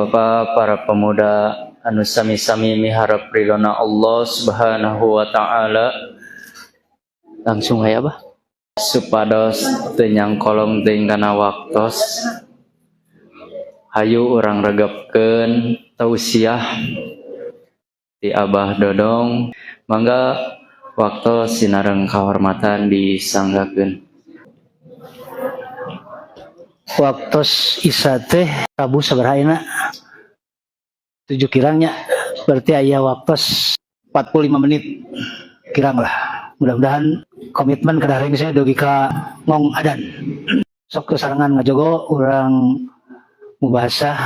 bapak-bapak, para pemuda anu sami-sami miharep ridhona Allah Subhanahu wa taala. Langsung aya bah. Supados teu nyangkolong teuing kana waktos. Hayu urang regepkeun tausiah di Abah Dodong. Mangga waktu sinareng kahormatan disanggakeun. Waktos Isya teh Rabu sabaraha ayeuna? 7 kirangnya. Berarti aya waktos 45 menit kirang lah. Mudah-mudahan komitmen kedaring saya dugi ka ngong adan. Sok kesarangan ngajogo urang mubahasah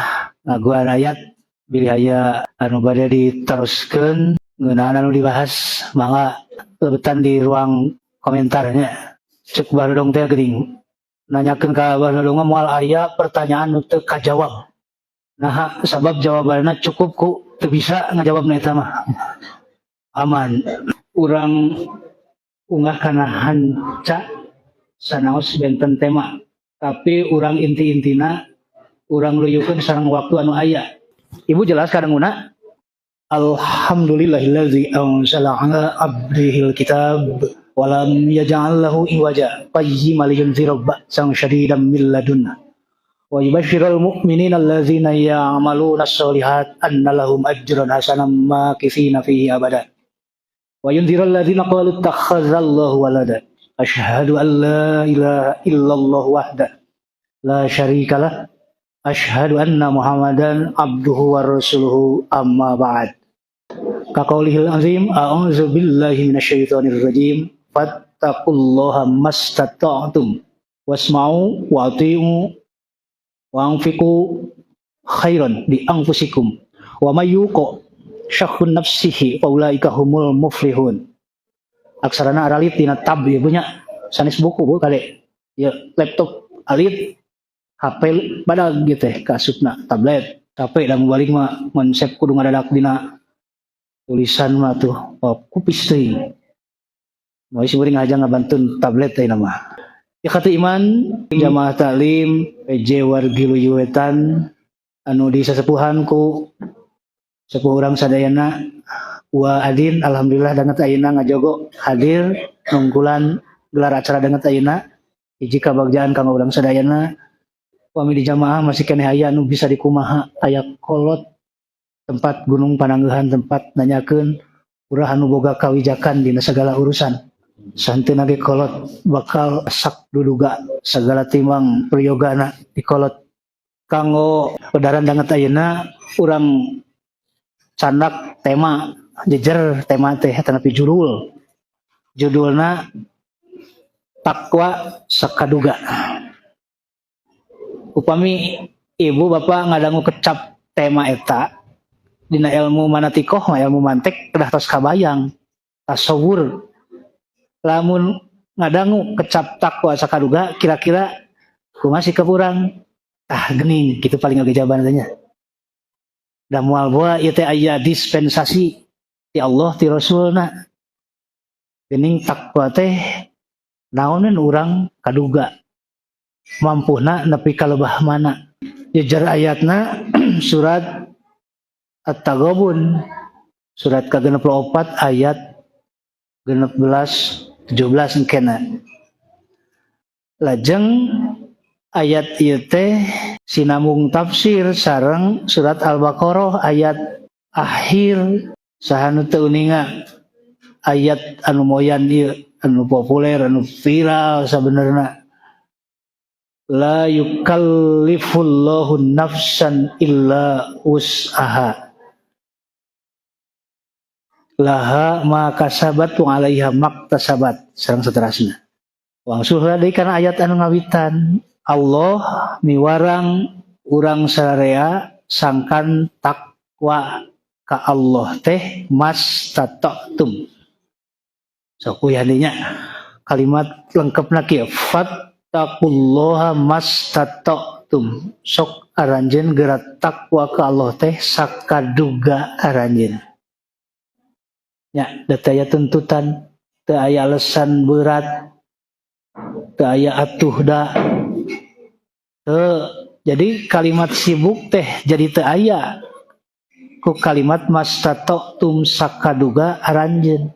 ngaguan ayat bilih aya anu bade diteruskeun ngeunaan anu dibahas mangga lebetan di ruang komentarnya. Cek Baru dong teh geuning nanyakeun ka Abah Dodong moal aya pertanyaan nu teu kajawab. Nah, sabab jawabanna cukup ku teu bisa ngajawabna eta mah. Aman. Urang unggah kana hanca sanaos benten tema. Tapi urang inti-intina urang luyukeun sareng waktu anu aya. Ibu jelas kadanguna. Alhamdulillahillazi anzala ala abdihil kitab walam yaj'al lahu iwaja qayyiman liyunzira ba'san syadidan min ladunna wa yubashshiral mu'minina allazina ya'maluna ash-shalihat anna lahum ajran hasanan makithina fihi abada wa yunziral ladzina qalu ittakhadhallahu walada asyhadu an la ilaha illallah wahdahu la syarikalah asyhadu anna muhammadan abduhu wa rasuluhu amma ba'd. Kaqaulihil azim a'udzu billahi minasyaitonir rajim fattaqullaha mastata'tum wasma'u wa ati'u wa anfiqu khairan li anfusikum wa may yuqa syahhun nafsihi faulaika humul muflihun. Aksarana aralit tina tab ya punya sanes buku bu kade ya laptop alit HP badag gitu teh kasupna tablet capek da balik mah konsep kudu ngadadak dina tulisan mah tuh kupis teuing. Mau si beuring aja ngabantun tablet teh mah. Ikhati iman jamaah taklim PJ wargi luyuetan anu disasepuhan ku sepuh urang sadayana wa adin alhamdulillah danget ayeuna ngajogo hadir nunggulan gelar acara danget ayeuna hiji kabagjaan kanggo urang sadayana wami di jamaah masih keneh aya anu bisa dikumaha aya kolot tempat gunung panangeuhan tempat nanyakeun urang anu boga kawijakan dina segala urusan santeuna ge kolot bakal sak duduga segala timbang priyogana di kolot kanggo pedaran danget ayeuna urang candak tema jejer tema teh tanapi judulna takwa sakaduga. Upami ibu bapak ngadangu kecap tema eta dina ilmu manatikoh mah ilmu mantek kedah tos kabayang tasawur lamun ngadangu kecap takwa sakaduga kira-kira kumaha sikep urang geuning kitu paling ngagejaban tanya da moal boa ieu teh aya dispensasi ti Allah ti Rasulna geuning takwa teh naonan urang kaduga mampuna nepi ka lebah mana jejer ayatna surat At-Taghabun surat ke-64 ayat 16 17 engkena lajeng ayat ieu teh sinambung tafsir sareng surat Al-Baqarah ayat akhir sahanu teu uninga ayat anu moyan ieu anu populer anu viral sabenerna la yukallifullahu nafsan illa wus'aha laha ma kasabat wa 'alaiha maktasabat sareng saterusna. Wangsulna deui kana ayat anu ngawitan Allah miwarang urang sararea sangkan takwa ka Allah teh mastata'tum. Sok uyadinya kalimat lengkapna kieu fattaqullaha mastata'tum. Sok aranjeun geura takwa ka Allah teh sakaduga aranjeun. Ya, da aya tuntutan, teu aya alasan berat, teu aya atuh da, teu Jadi kalimat sibuk teh jadi teu aya ku kalimat mastata'tum sakaduga aranjeun.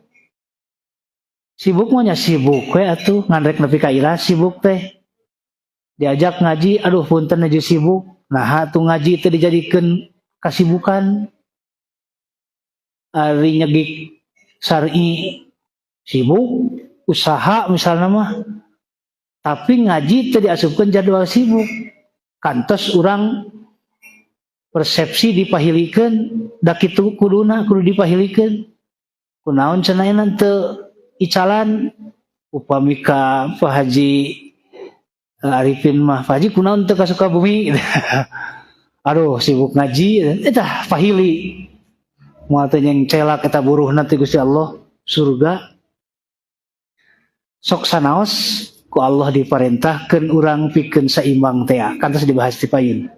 Sibuk mah nya sibuk we atuh ngan rek nepi ka ira sibuk teh. Diajak ngaji, aduh punten aja sibuk. Nah, atuh ngaji teh dijadikeun kasibukan. Ari nyegik syar'i sibuk, usaha misalnya mah. Tapi ngaji teh diasupkeun jadwal sibuk. Kantos urang persepsi dipahilikeun da kitu kudu dipahilikeun. Kunaon cenah teu icalan upami ka Pak Haji Arifin mah Pak Haji kunaon teu ka Sukabumi. Aduh sibuk ngaji eta pahili. Moal teh nyeng celak eta buruhna ti Gusti Allah surga. Sok sanaos ku Allah diparentahkeun urang pikeun saimbang teh kantos dibahas ti payun.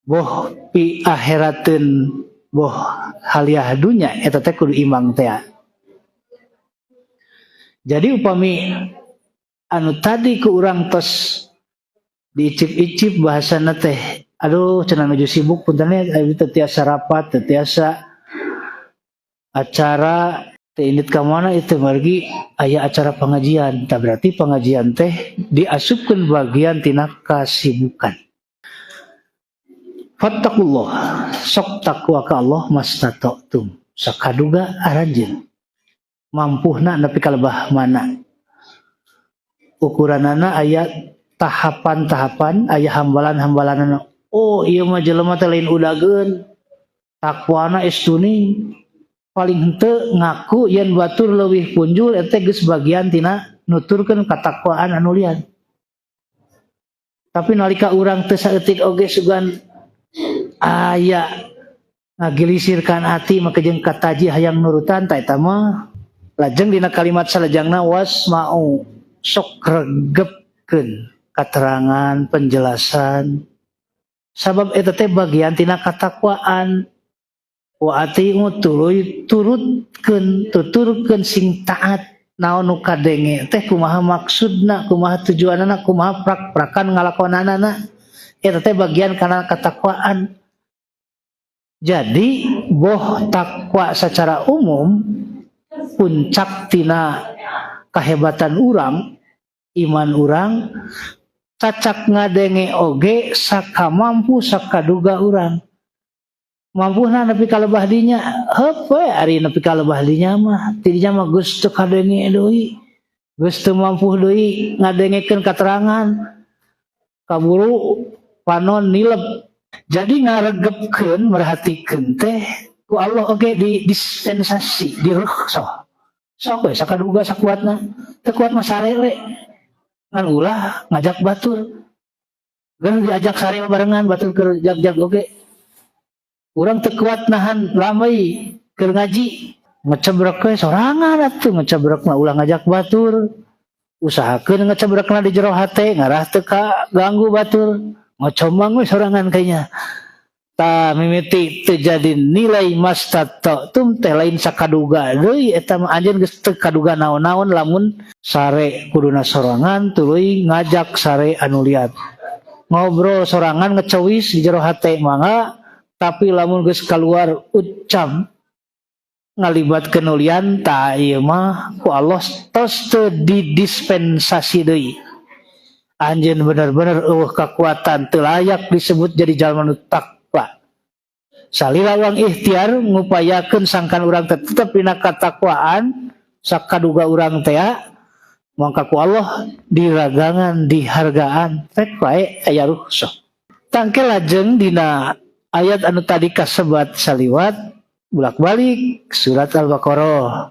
Boh pi akhirateun boh haliah dunya eta teh kudu imbang teh. Jadi upami anu tadi ku urang tos diicip-icip bahasana teh aduh cenah nuju sibuk puntennya teu tiasa rapat teu tiasa acara teh indit ka mana itu margi aya acara pengajian tah berarti pengajian teh diasupkeun bagian tina kasibukan. Fattaqullah sok takwa ka Allah mastata'tum sakaduga aranjeun mampuhna nepi ka lebah mana. Ukuranana aya tahapan-tahapan, aya hambalan-hambalanana. Oh, ieu mah jelema teh lain udageun. Takwana estuni paling henteu ngaku yen batur leuwih punjul eta geus bagian tina nuturkeun katakwaan anu lian. Tapi nalika urang teu saeutik oge sugan aya ngagilisirkan hati maka jeung kataji hayang nurutan ta eta mah lajeng dina kalimat salajengna wasma'u sok regepkeun keterangan penjelasan sabab eta teh bagian tina katakwaan wa ati'u tuluy tuturkeun sing taat naon nu kadenge teh kumaha maksudna kumaha tujuanna kumaha prak-prakan ngalakonanana eta teh bagian kana katakwaan. Jadi boh takwa secara umum puncak tina kahebatan urang iman urang cacak ngadenge oge sakamampu sakaduga urang mampuna nepi ka lebah dinya heup we ari nepi ka lebah dinya mah tidinya mah geus teu kadenge deui geus teu mampu deui ngadengekeun katerangan kaburu panon nilep. Jadi ngaregepkeun merhatikeun teh ku Allah oge di dispensasi dirukso sok we sakaduga sakuatna teu kuat mah sare we ngan ulah ngajak batur geus diajak sare barengan batur keur jag-jag oge urang teu kuat nahan lamai keur ngaji ngecebrek we sorangan atuh ngecebrek mah ulah ngajak batur usahakeun ngecebrekna di jero hate ngarah teu ka ganggu batur ngocombang we sorangan kayaknya ta mimiti teu jadi nilai mastata'tum teh lain sakaduga deui eta mah anjeun geus teu kaduga naon-naon lamun sare kuduna sorangan tuluy ngajak sare anu liat ngobrol sorangan ngeceuwis di jero hate mangga tapi lamun geus kaluar ucap ngalibatkeun nu lian ta ieu mah ku Allah tos teu didispensasi deui. Anjeun bener-bener eueuh kekuatan teu layak disebut jadi jalma nu takwa. Salila urang ikhtiar ngupayakeun sangkan urang teh tetep dina katakwaan sakaduga urang teh mangka ku Allah diragangan dihargaan rek wae aya rukhsah. Tangke lajeng dina ayat anu tadi kasebat saliwat bolak-balik surat Al-Baqarah.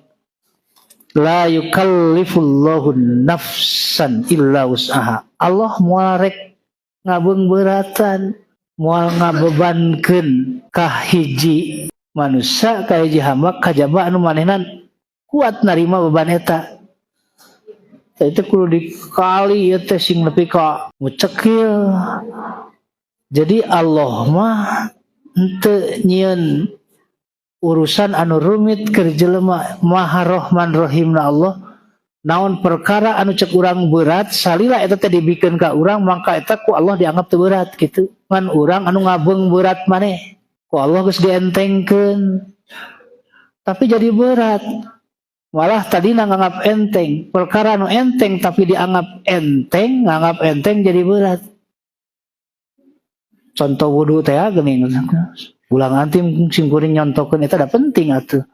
La yukallifullahu nafsan illa wus'aha. Allah moal rek ngabeungbeuratan, moal ngabebankeun ka hiji manusia, ka hiji hamba kajaba anu manehna kuat narima beban eta. Itu kudu dikali ieu teh sing nepi ka mucekil. Jadi Allah mah henteu nyieun urusan anu rumit keur jelema maha Rahman Rahimna Allah naon perkara anu cek urang berat salila eta teh dibikeun ka urang maka eta ku Allah dianggap teu berat kitu ngan urang anu ngabeung berat maneh ku Allah geus dientengkeun tapi jadi berat malah tadina nganggap enteng perkara anu enteng tapi dianggap enteng nganggap enteng jadi berat contoh wudu teh geuning ulang antim sing kuring nyontokeun eta da penting atuh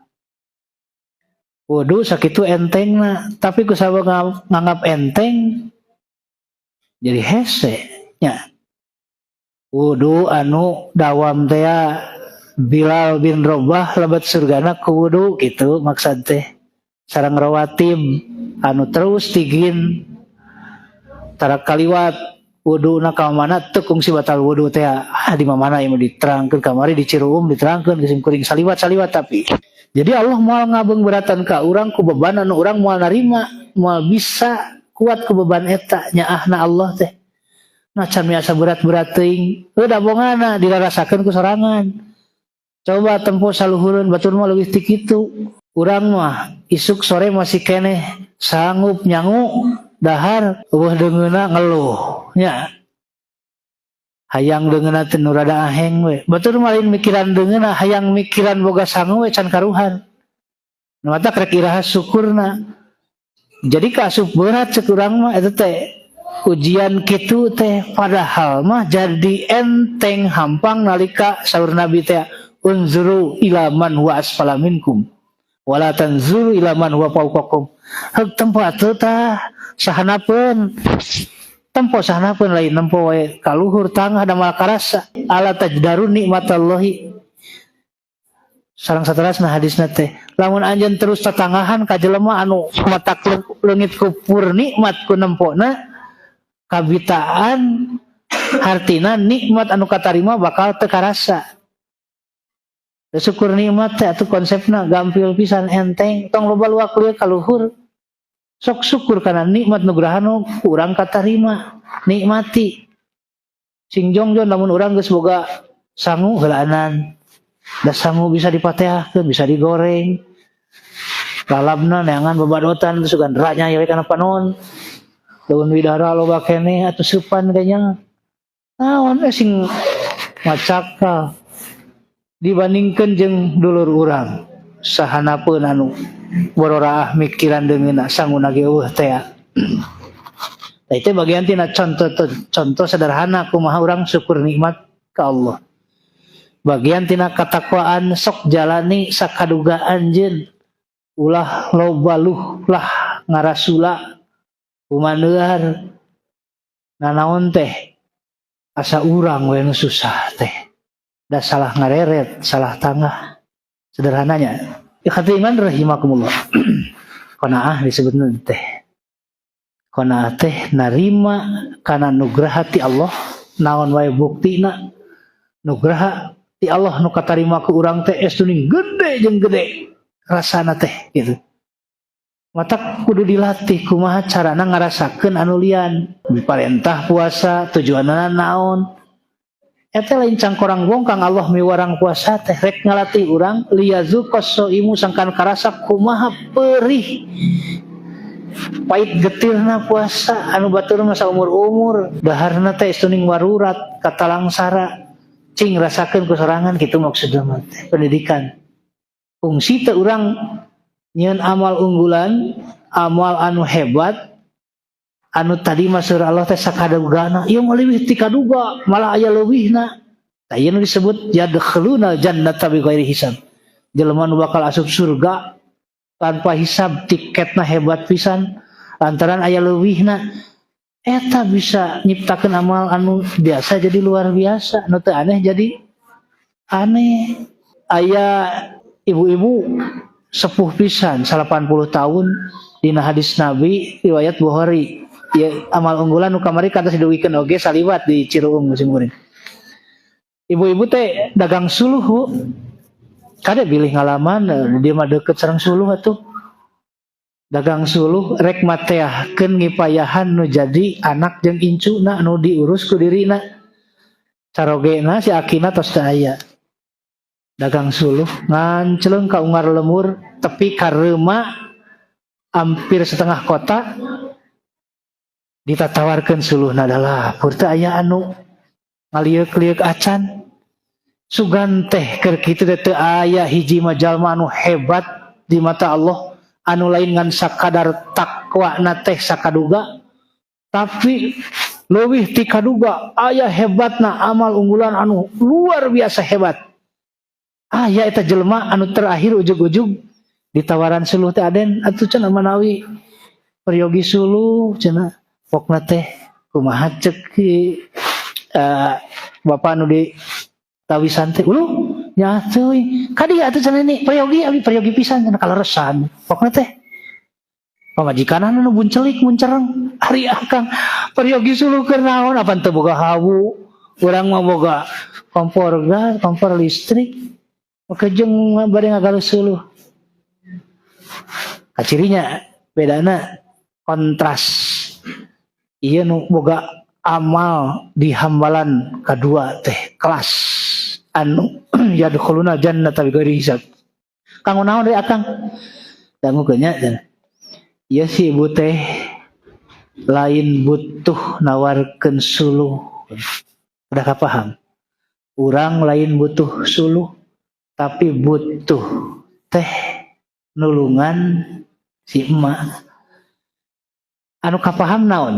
wudu sakitu entengna tapi kusabab nganggap enteng jadi hese nya wudu anu dawam teh Bilal bin Rabah lebat surgana ku wudu gitu maksud teh sareng rawatib anu terus tigin tara kaliwat wuduna ka mana teu kungsi batal wudu teh di mana ieu diterangkeun kamari di Ciruum diterangkeun geus kuring saliwat tapi jadi Allah moal ngabeung beratan ka urang ku beban anu urang moal narima moal bisa kuat ku beban eta nyaahna Allah teh macan biasa berat-berat teuing da bongana dirarasakeun ku sorangan coba tempo saluhureun batur mah leuwih ti kitu urang mah isuk sore masih keneh sanggup nyangu dahar eueuh deungeuna ngeluh nya hayang deungeuna teh nu rada aheng we batur mah lain mikiran deungeuna hayang mikiran boga sangu we can karuhan nu mata krek iraha syukurna jadi kaasup berat cek urang mah eta teh ujian kitu teh padahal mah jadi enteng hampang nalika saur Nabi teh unzuru ila man huwa asfala minkum wala tanzuru ila man huwa fawqakum heuh tempat teu tah sahanapeun tempo sahanapeun lain nempo wae kaluhur tangah da mal karasa ala tajdaru nikmatallahi sareng saterasna hadisna teh lamun anjeun terus tatangahan ka jelema anu matak leungit kupur nikmat ku nempona kabitaan hartina nikmat anu katarima bakal teu karasa syukur nikmat teh atuh konsepna gampil pisan enteng tong loba luak lieu kaluhur sok syukur kana nikmat nugraha nu urang katarima nikmati sing jongjon lamun urang geus boga sangu heulaanan da sangu bisa dipateahkeun bisa digoreng lalabna neangan babadotan terus sugan ranya we kana panon daun widara loba keneh atuh seupan kayaknya naon sing macakal dibandingkeun jeung dulur urang sahanapeun anu bororaah mikiran deungeuna sanguna ge eueuh teh tah teh bagian tina contoh sederhana kumaha urang syukur nikmat ka Allah bagian tina katakwaan sok jalani sakaduga anjeun ulah loba lah ngarasula kumaneuar nanaon teh asa urang we nu susah teh da salah ngareret salah tangah sederhananya ikhati iman rahimakumullah qanaah disebutna teh qanaah teh narima kana nugraha ti Allah naon wae buktina nugraha ti Allah nu katarima ku urang teh estuning gede jeung gede rasana teh gitu mata kudu dilatih kumaha carana ngarasakeun anu lian diparentah puasa tujuanna naon eta lain cangkorang bongkang Allah miwarang puasa teh rek ngalatih urang liyazuqas shaimu sangkan karasa kumaha perih pait getirna puasa anu batur mah saumur-umur daharna teh estuning warurat katalangsara cing rasakeun ku sorangan kitu maksudna mah pendidikan fungsi teh urang nyieun amal unggulan amal anu hebat anu tadi masuk Allah teh sakadugana ieu mah leuwih ti kaduga malah aya leuwihna tah ieu disebut yadkhuluna jannata bighairi hisab jelema nu bakal asup surga tanpa hisab tiketna hebat pisan lantaran aya leuwihna eta bisa nyiptakeun amal anu biasa jadi luar biasa anu teu aneh jadi aneh aya ibu-ibu sepuh pisan 80 tahun dina hadis Nabi riwayat Bukhari ya amal unggulan nu kamari kantos diduwikeun oge saliwat di Ciruung musim kuring ibu-ibu teh dagang suluh Bu kada bilih ngalaman dia mah deukeut sareng suluh atuh dagang suluh rek mateahkeun ngipayahan nu jadi anak jeung incuna nu diurus ku dirina carogena si akina tos teu aya dagang suluh ngancleung ka ungar lemur tepi ka reuma hampir setengah kota ditatawarkeun suluhna adalah purta aya anu ngalieukeuk acan sugan teh keur kitu teh aya hiji mah jalma anu hebat di mata Allah anu lain ngan sakadar takwa na teh sakaduga tapi leuwih ti kaduga aya hebatna amal unggulan anu luar biasa hebat. Aya eta jelema anu terakhir ujug-ujug ditawaran suluh teh aden atuh cenah manawi peryogi suluh cenah pokna teh kumaha ceuk bapak anu di tawisan teh uluh nya teuy kadi atuh cenah ini peryogi pisan cenah kaleresan pokna teh pamajikanana nu buncelik muncereng ari akang peryogi suluh keur naon apa teu boga hawu urang mah boga kompor listrik maka jeung bari ngagalus suluh kacirinya bedana kontras ieu nu boga amal di hambalan kadua teh kelas anu yadkhuluna jannata bighairi hisab kanggo naon deui akang dangu nya ieu si ibu teh lain butuh nawarkeun suluh udah kapaham urang lain butuh suluh tapi butuh teh nulungan si emak anu kapaham naon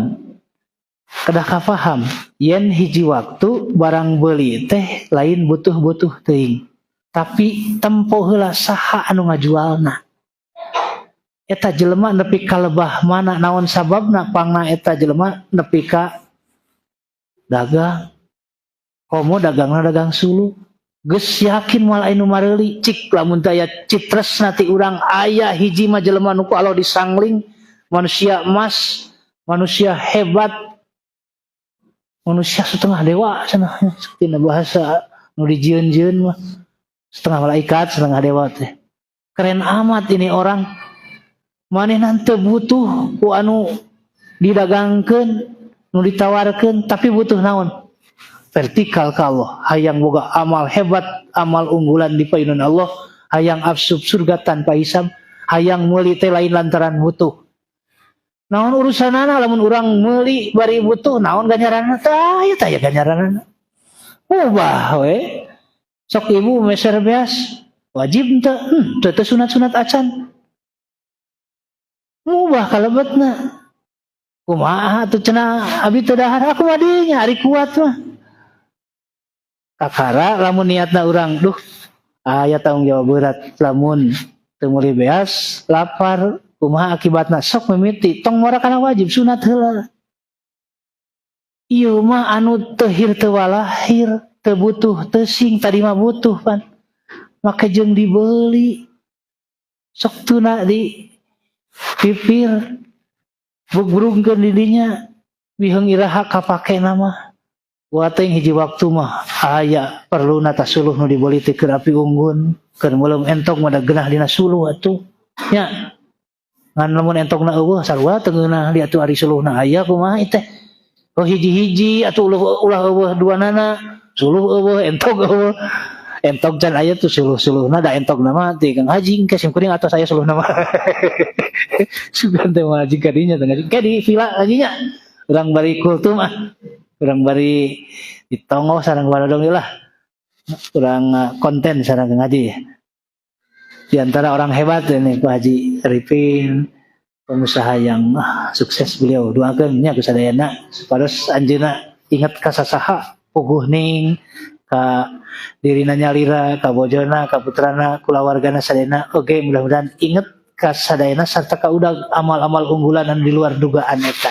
kedah kapaham yen hiji waktu barang beuli teh lain butuh-butuh teuing tapi tempo heula saha anu ngajualna eta jelema nepi ka lebah mana naon sababna pangna eta jelema nepi ka dagang komo dagangna dagang suluh geus yakin moal anu mareuli cik lamun teh aya citresna ti urang aya hiji mah jelema nu ku Allah disangling manusia emas manusia hebat manusia setengah dewa cenah tina bahasa nu dijieun-jieun mah setengah malaikat setengah dewa teh keren amat ini orang manehna teu butuh ku anu didagangkeun nu ditawarkeun tapi butuh naon vertikal ka Allah hayang boga amal hebat amal unggulan di painun Allah hayang absub surga tanpa hisab hayang meuli teh lain lantaran butuh naon urusanana lamun urang meuli bari butuh naon ganjaranna tah aya ganjaranna ubah we sok ibu meser beas wajib teu teu sunat-sunat acan ubah kalebetna kumaha atuh cenah abi teu dahar aku mah deui nya ari kuat mah kakara lamun niatna urang duh aya tanggung jawab berat lamun teu meuli beas lapar kumaha akibatna sok mimiti tong mora kana wajib sunat heula ieu mah anu teu hir teu walahir teu butuh teu sing tadi mah butuh pan maka jeung dibeuli sok tuna di pipir bugrungkeun di dinya biheung iraha kapake nama wa teh hiji waktu mah aya perluna tasuluh nu dibeli teh keur api unggun keur meuleuh entok mah da geunah dina suluh atuh nya ngan lamun entokna eueuh sarua teu geunah di atuh ari suluhna aya kumaha teh oh hiji-hiji atuh ulah eueuh duanana suluh eueuh entok eueuh entok can aya tuh suluh-suluhna da entokna mah teh Kang Haji engke sim kuring atos saya suluhna mah sugan teh mah haji kadinya teh ke di villa hajinya urang bari kultum urang bari ditongo sareng barodong lah urang konten sareng Kang Haji di antara orang hebat ini Pak Haji Arifin pengusaha yang sukses beliau doakeun nya ku sadayana supados anjeunna ingat ka sasaha puguh ning ka dirina nyalira ka bojona ka putrana kulawargana sadayana oge mudah-mudahan inget ka sadayana sarta ka udag amal-amal unggulan anu di luar dugaan eta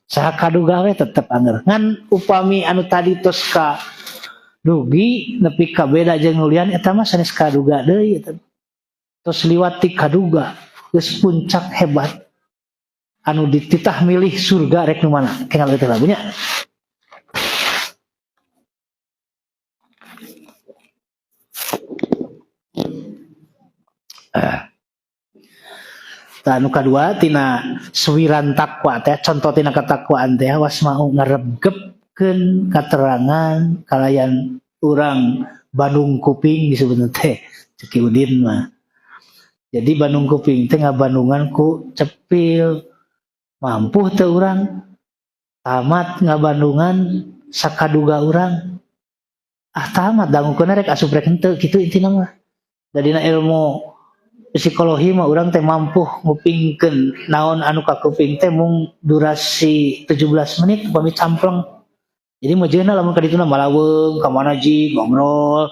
saha kaduga we tetep anger ngan upami anu tadi tos ka dugi nepi ka beda jeung nulian eta mah sanes kaduga deui eta tos liwat ti kaduga geus puncak hebat anu dititah milih surga rek nu mana kenal teh lagunya anu kadua tina suwiran takwa teh contoh tina katakwaan teh awas mau ngarebgepkeun katerangan kalayan urang Bandung kuping disebutna teh Ceki Udin mah Jadi Bandung kuping teh ngabandungan ku cepil. Mampu teu urang tamat ngabandungan sakaduga urang. Tamat dangukeun rek asup rek henteu kitu intina mah. Dadina ilmu psikologi mah urang teh mampu ngupingkeun naon anu ka kuping teh mung durasi 17 menit upami campleng. Jadi majeuna lamun kadituna malaweung ka mana ji ngobrol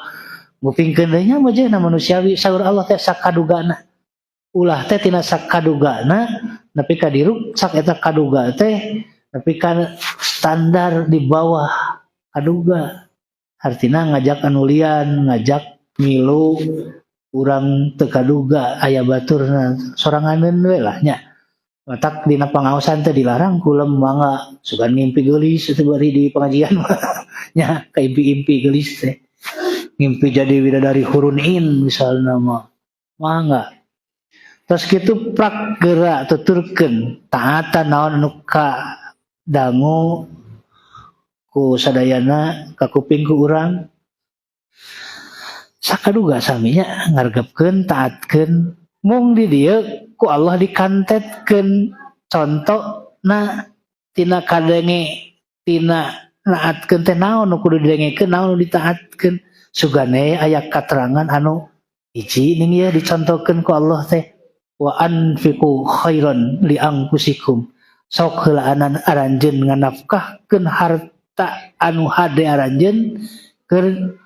ngupingkeun deui nya majeuna manusiawi saur Allah teh sakadugana. Ulah teh tina sakadugana nepi ka diru sak eta kaduga teh nepi ka standar di bawah kaduga. Artina ngajak anu lian, ngajak milu urang teu kaduga aya baturna soranganeun we lah nya. Matak dina pangaosan teh dilarang kulem mangga sugan ngimpi geulis teh bari di pengajian nya kaimpi-impi geulis teh. Ngimpi jadi widadari hurun in misalna mah. Mangga. Terus kitu prak gerak tuturkeun taatan naon anu ka dangu ku sadayana ka kuping ku urang. Sakaduga saminya ngargepkeun taatkeun mung di dieu ku Allah dikantetkeun contona tina kadenge tina naatkeun teh naon nu kudu didengekeun naon nu ditaatkeun sugane aya katerangan anu hiji ning ieu dicontohkeun ku Allah teh wa anfiqu khairan li anfusikum sok heulaanan aranjeun nganafkahkeun harta anu hade aranjeun keur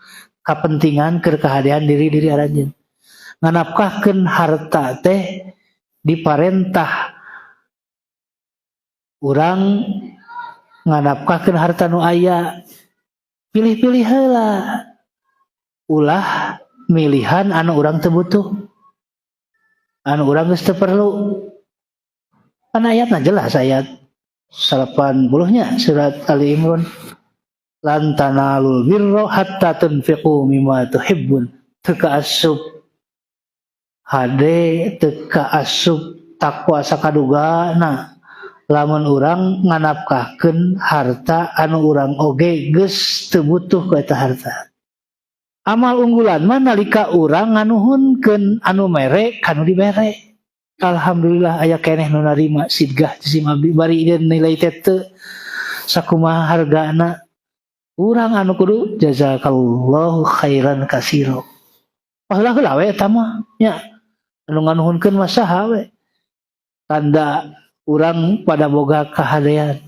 kapentingan keur kahadean diri aranjeun. Nganafkahkeun harta teh diparentah urang nganafkahkeun harta nu aya pilih-pilih heula ulah milihan anu urang teu butuh anu urang geus teu perlu. Kan ayatna jelas ayat 80 nya surat Ali Imran lan tanalul birra hatta tunfiqu mimma tuhibbun teu kaasup hade teu kaasup takwa sakadugana lamun urang nganafkahkeun harta anu urang oge geus teu butuh ku eta harta. Amal unggulan mah nalika urang nganuhunkeun anu mere kanu dibere. Alhamdulillah aya keneh nu narima sidgah ti sim abdi bari ieu nilai teu sakumaha hargana. Urang anu kudu jazakallahu khairan katsira. Paheula we eta mah nya anu nganuhunkeun mah saha we. Tanda urang pada boga kahadean.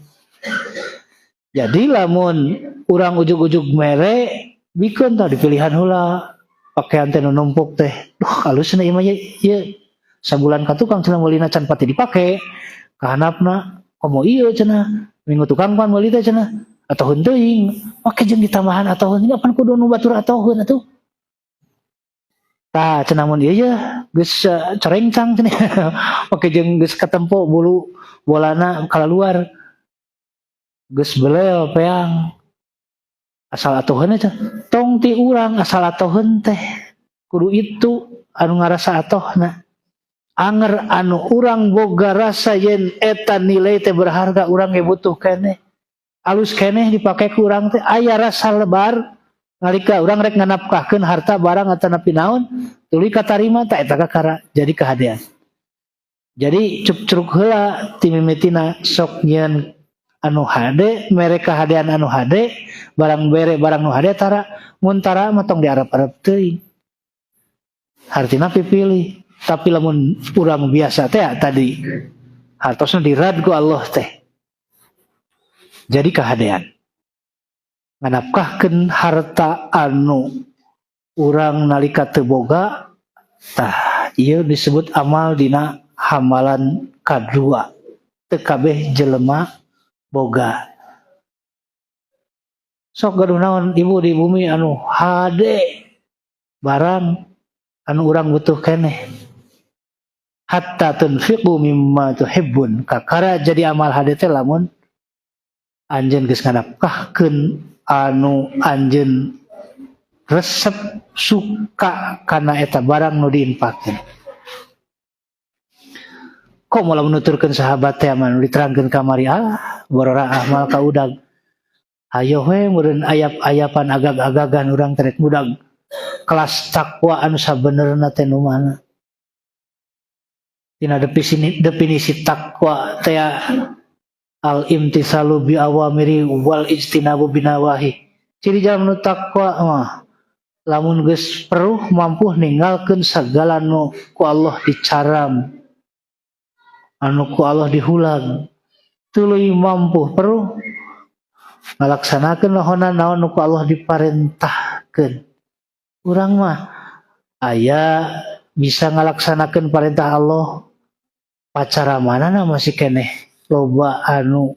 Jadi lamun urang ujug-ujug mere bikeun tah dipilihan heula pakaian teh nu numpuk teh. Duh alusna ieu mah ieu sabulan ka tukang cenah meulina can pati dipake. Ka handapna komo ieu cenah minggu tukang pan meuli teh cenah atoheun teuing make jeung ditambahan atoheun ini pan kudu nu batur atoheun atuh. Tah cenah mun ieu geus corengcang cenah make jeung geus katempo bulu bolana kalaluar geus belel peang asal atoheun teh tong ti urang asal atoheun teh kudu itu anu ngarasa atohna. Anger anu urang boga rasa yen eta nilai teh berharga urang ge butuh keneh alus keneh dipake ku urang teh aya rasa lebar nalika urang rek nganafkahkeun harta barang atau nepi naon tuluy katarima tah eta kakara jadi kahadean. Jadi cuk-curug heula ti mimitina sok nyieun anu hade mere kahadean anu hade barang bere barang nu hade tara mun tara mah tong diarep-arep teuing. Hartina pipilih. Tapi lamun urang biasa teh tadi hartosna dirad ku Allah teh jadi kahadean nganafkahkeun harta anu urang nalika teu boga tah ieu disebut amal dina hamalan kadua teu kabeh jelema boga. Sok gaduh naon ibu di bumi anu hade barang anu urang butuh keneh hatta tunfiqu mimma tuhibbun kakara jadi amal hade teh lamun anjeun geus nganafkahkeun anu anjeun resep suka kana eta barang nu diinfakkeun. Kok mola menuturkeun sahabat teh mah diterangkeun kamari borora amal ka udag hayo we meureun ayap-ayapan agag-agagan urang teh budak kelas takwa anu sabenerna teh nu mana. Tina definisi takwa teh al imtisalu bi awamiri wal ijtinabu binawahi. Ciri jalan nu takwa mah lamun geus peruh mampu ninggalkeun sagala nu ku Allah dicaram, anu ku Allah dihulang. Tuluy mampu peruh ngalaksanakeun naon nu ku Allah diparentahkeun. Urang mah aya bisa ngalaksanakeun perintah Allah pacara manana masih keneh loba anu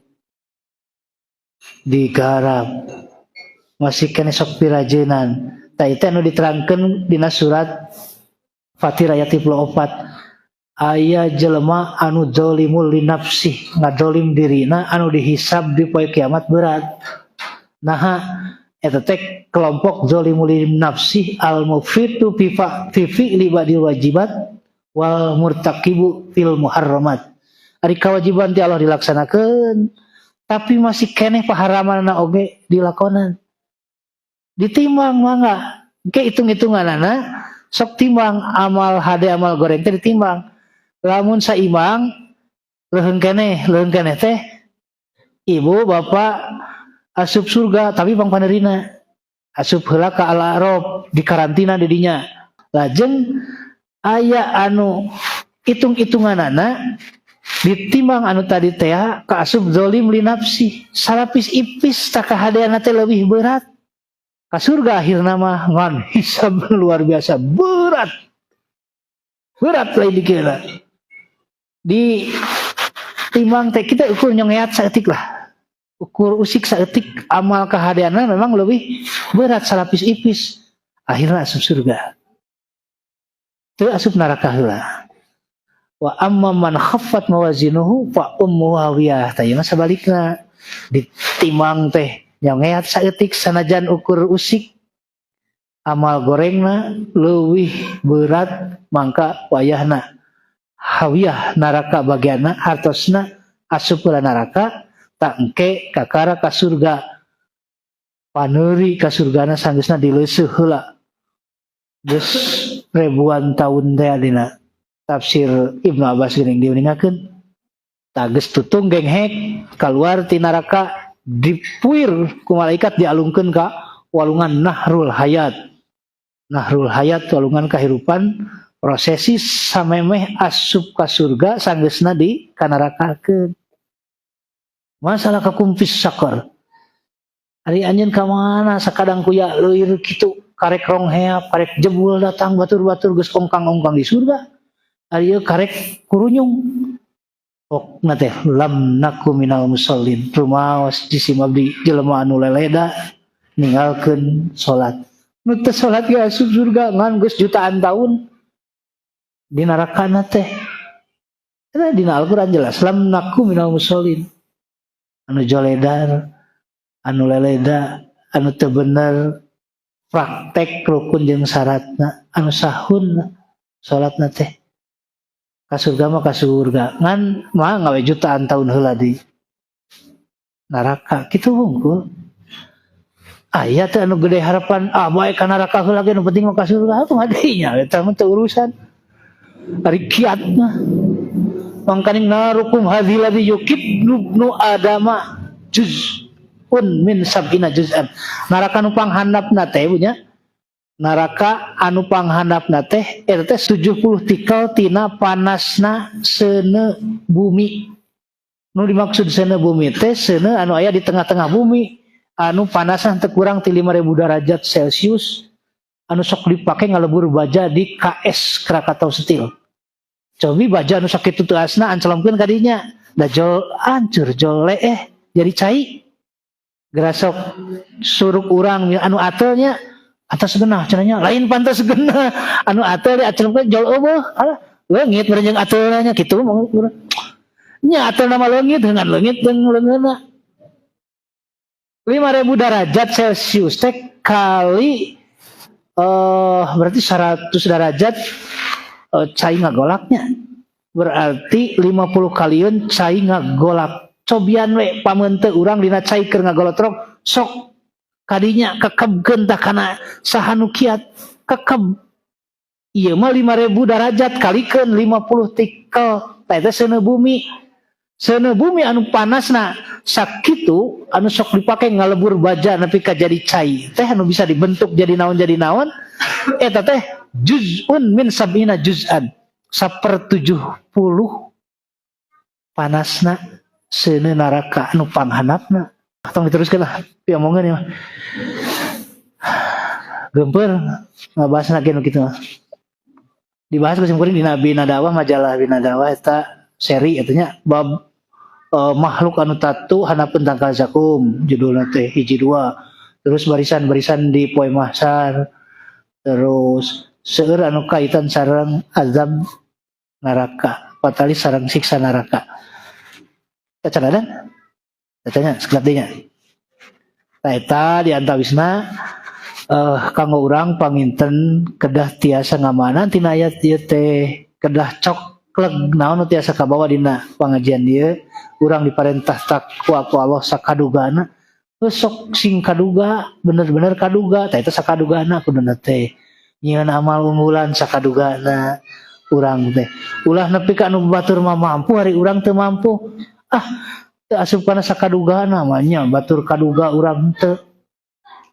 digarap, masih keneh sok pirajeunan. Tah itu anu diterangkeun dina surat Fatir ayat 34. Aya jelema anu zalimul li nafsih, ngadolim dirina anu dihisab di poe kiamat berat. Nah, eta teh kelompok zalimul li nafsih al mufritu fi fi'li badil wajibat wal murtakibu fil muharramat. Ari kewajiban ti Allah dilaksanakeun tapi masih keneh paharamanna oge dilakonan. Ditimbang mangga ke hitung-hitunganana sok timbang amal hade amal goreng teh ditimbang. Lamun saimbang leuheung keneh teh ibu bapak asup surga tapi pang panerina asup heula ka al-arab di karantina di dinya. Lajeng aya anu hitung-hitunganana ditimbang anu tadi teh ka asup zalim li nafsi salapis ipis tak kahadeana teh leuwih berat. Ka surga akhirna mah ngan hisab luar biasa berat lain dikira di timbang teh kita ukur nyongeat saeutik lah, ukur usik saeutik amal kahadeana memang lebih berat salapis ipis akhirna asup surga teu asup neraka heula. Wa amma man khaffat mawazinuhu fa ummuhu hawiyah. Tah ieu sabalikna ditimbang teh nyongeat saeutik sanajan ukur usik amal gorengna leuwih berat mangka wayahna hawiyah neraka bagianna hartosna asup ka neraka tak engke kakara ka surga paneuri ka surgana sanggeusna dileuseuh heula geus ribuan tahun teh dina tafsir Ibnu Abbas geuning diuningakeun tah geus tutung genghek kaluar ti neraka dipuir ku malaikat dialungkeun ka walungan nahrul hayat walungan kahirupan prosesi samemeh asup ka surga sanggeusna di kanarakakeun. Masalah kakumpis sakor ari anjeun ka mana sakadang kuya leuwir kitu karek rongheap karek jebul datang batur-batur geus ongkang-ongkang di surga ari ieu karek kurunyung okna teh lam naku minal musallin rumaos jisim abdi jelema anu leleda ninggalkeun salat nu teu salat ge asup surga ngan geus jutaan tahun di narakana teh. Eta dina Al-Qur'an jelas lam naku minal musallin anu joledar anu leleda anu teu bener praktek rukun jeung syaratna anu sahun salatna teh ka surga mah ka surga ngan mah gawe jutaan tahun heula di neraka kitu hungkul. Aya teh anu gede harapan bae ka neraka heula ge nu penting mah ka surga atuh ngadinya eta mah teu urusan ari kiat mah mangkaning narukum hadzil ladzi yukibnu adama juz'un min sab'ina juz'an neraka nu panghandapna teh punya neraka anu panghandapna teh eta teh 70 tikel tina panasna seuneu bumi. Nu dimaksud seuneu bumi teh seuneu anu aya di tengah-tengah bumi anu panasna teu kurang ti 5000 derajat Celcius anu sok dipake ngalebur baja di KS Krakatau Steel. Cobi baja anu sakitu teu asna ancelomkeun ka dinya da jol hancur jol leeh jadi cai. Gerasok suruk urang anu atelnya atas genah cenanya lain pantas genah anu atel di acelkeun jol eueuh leungit berenjeng atelna nya kitu nya atel nama leungit dengan leungit jeung leungeunna 5000 derajat Celcius teh kali berarti 100 derajat cai ngagolaknya berarti 50 kaliun cai ngagolak cobian we pameun teu urang dina cai keur ngagolotrok sok kadinya kekebkeun tah kana saha nu kiat kekeb ieu mah 5000 derajat kalikeun 50 nikel eta seuneu bumi anu panasna sakitu anu sok dipake ngalebur baja nepi ka jadi cai teh anu bisa dibentuk jadi naon eta teh juz'un min sab'ina juz'an 1/70 panasna seuneu neraka anu panghandapna. Tong diteruskeun lah piamongeun ya. Gempeur ngabahasna kieu kitu. Dibahas ku simkuring dina Bina Dakwah majalah Bina Dakwah eta seri atunya bab makhluk anu tatu hanapeun tangkal zakum judulna teh 1 2. Terus barisan-barisan di poe mahsyar. Terus seueur anu kaitan sareng azab neraka, patalis sareng siksa neraka. Kacadadan? Tanya sekelat dinya. Eta di antawisna kanggo urang panginten kedah tiasa ngamanan tina ayat ieu teh kedah cokleg naon tiasa kabawa dina pangajian ieu urang diparentah takwa ku Allah sakadugana sok sing kaduga bener-bener kaduga tah eta sakadugana kuduna teh nyieun amal unggulan sakadugana urang teh ulah nepi ka anu batur mah mampu hari urang teu mampu asup kana sakaduga namanya batur kaduga urang teu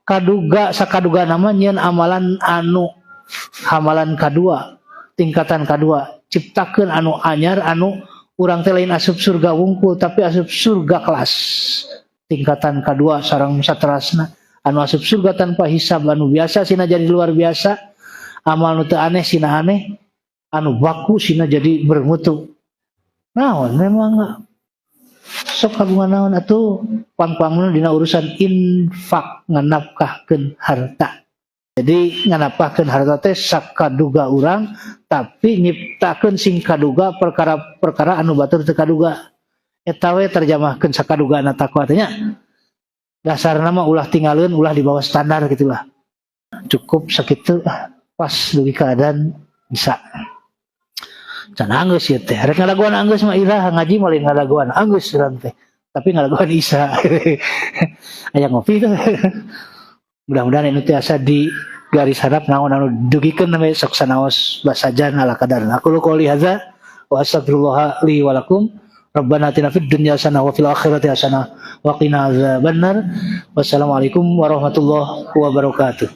kaduga sakaduga nama nyeun amalan anu hamalan kadua tingkatan kadua ciptakeun anu anyar anu urang teh lain asup surga wungkul tapi asup surga kelas tingkatan kadua sareng saterasna anu asup surga tanpa hisab anu biasa sina jadi luar biasa amal nu teu aneh sina aneh anu baku sina jadi bermutu naon memang sok kagungan naon atuh pang-pangna dina urusan infak nganapkahkeun harta. Jadi nganapkahkeun harta teh sakaduga urang tapi nyiptakeun sing kaduga perkara-perkara anu batur teu kaduga. Eta we terjemahkeun sakadugana takwa teh nya. Dasarna mah ulah tinggalkeun ulah di bawah standar gitulah. Cukup sakitu pas dugi keadaan bisa. Can anggeus ieu teh. Rek ngalaguan anggeus mah irah ngaji mah lain ngalaguan anggeus urang teh. Tapi ngalaguan isa. Aya ngopi teh. Mudah-mudahan anu tiasa di garis harap naon anu dugikeun we sok sanaos basajan ala kadarna. Aku qouli hadza wa astaghfirullah li wa lakum. Rabbana atina fid dunya hasanah wa fil akhirati hasanah wa qina adzabannar. Wassalamualaikum warahmatullahi wabarakatuh.